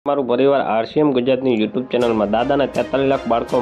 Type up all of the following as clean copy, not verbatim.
મારું પરિવાર આરસીએમ ગુજરાતની યુટ્યુબ ચેનલમાં દાદાના 43 લાખ બાળકો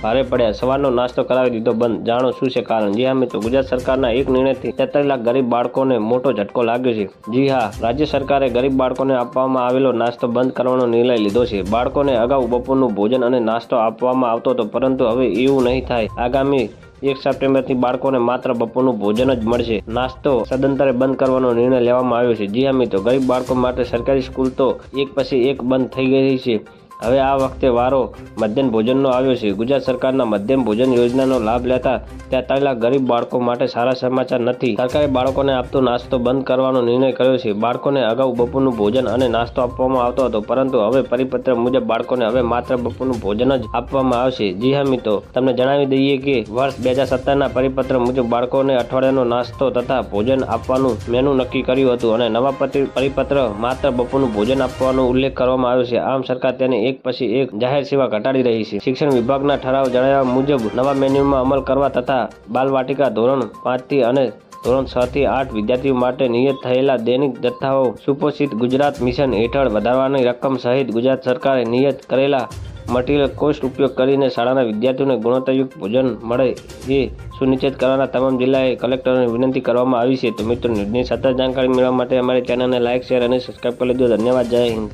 ભારે પડ્યા, સવારનો નાસ્તો કરાવી દીધો બંધ, જાણો શું છે કારણ? જી હા મિત્રો, ગુજરાત સરકારના એક નિર્ણયથી 43 લાખ ગરીબ બાળકોને મોટો ઝટકો લાગ્યો છે. જી હા, રાજ્ય સરકારે ગરીબ બાળકોને આપવામાં આવેલો નાસ્તો બંધ કરવાનો નિર્ણય લીધો છે. બાળકોને અગાઉ બપોરનું ભોજન અને નાસ્તો આપવામાં આવતો હતો, પરંતુ હવે એવું નહીં થાય. આગામી 1 સપ્ટેમ્બરથી બાળકોને માત્ર બપોરનું ભોજન જ મળશે. નાસ્તો સદંતરે બંધ કરવાનો નિર્ણય લેવામાં આવ્યો છે. જી હા મિત્રો, ગરીબ બાળકો માટે સરકારી સ્કૂલ તો એક પછી એક બંધ થઈ ગઈ છે. હવે આ વખતે વારો મધ્યાહન ભોજનનો આવ્યો છે. ગુજરાત સરકારના મધ્યાહન ભોજન યોજનાનો લાભ લેતા 43 લાખ ગરીબ બાળકો માટે સારા સમાચાર નથી. સરકારે બાળકોને આપતો નાસ્તો બંધ કરવાનો નિર્ણય કર્યો છે. બાળકોને અગાઉ બપોરનું ભોજન અને નાસ્તો આપવામાં આવતો હતો, પરંતુ હવે પરિપત્ર મુજબ બાળકોને હવે માત્ર બપોરનું ભોજન જ આપવામાં આવશે. જી હા મિત્રો, તમને જણાવી દઈએ કે વર્ષ 2017ના પરિપત્ર મુજબ બાળકોને અઠવાડિયાનો નાસ્તો તથા ભોજન આપવાનું મેનુ નક્કી કર્યું હતું અને નવા પરિપત્ર માત્ર બપોરનું ભોજન આપવાનો ઉલ્લેખ કરવામાં આવ્યો છે. આમ સરકાર તેને એક પછી એક જાહેર સેવા ઘટાડી રહી છે. શિક્ષણ વિભાગના ઠરાવ જણાવ્યા મુજબ નવા મેન્યુમાં અમલ કરવા તથા બાલવાટિકા ધોરણ 5 થી અને ધોરણ 6 થી 8 વિદ્યાર્થીઓ માટે નિયત થયેલા દૈનિક જથ્થાઓ સુપોષિત ગુજરાત મિશન હેઠળ વધારવાની રકમ સહિત ગુજરાત સરકારે નિયત કરેલા મટીરીયલ કોસ્ટ ઉપયોગ કરીને શાળાના વિદ્યાર્થીઓને ગુણવત્તાયુક્ત ભોજન મળે એ સુનિશ્ચિત કરવાના તમામ જિલ્લા કલેક્ટરોને વિનંતી કરવામાં આવી છે. તો મિત્રો, ન્યૂઝની સતત જાણકારી મેળવવા માટે અમારી ચેનલને લાઇક, શેર અને સબસ્ક્રાઇબ કરી લેજો. ધન્યવાદ. જય હિન્દ.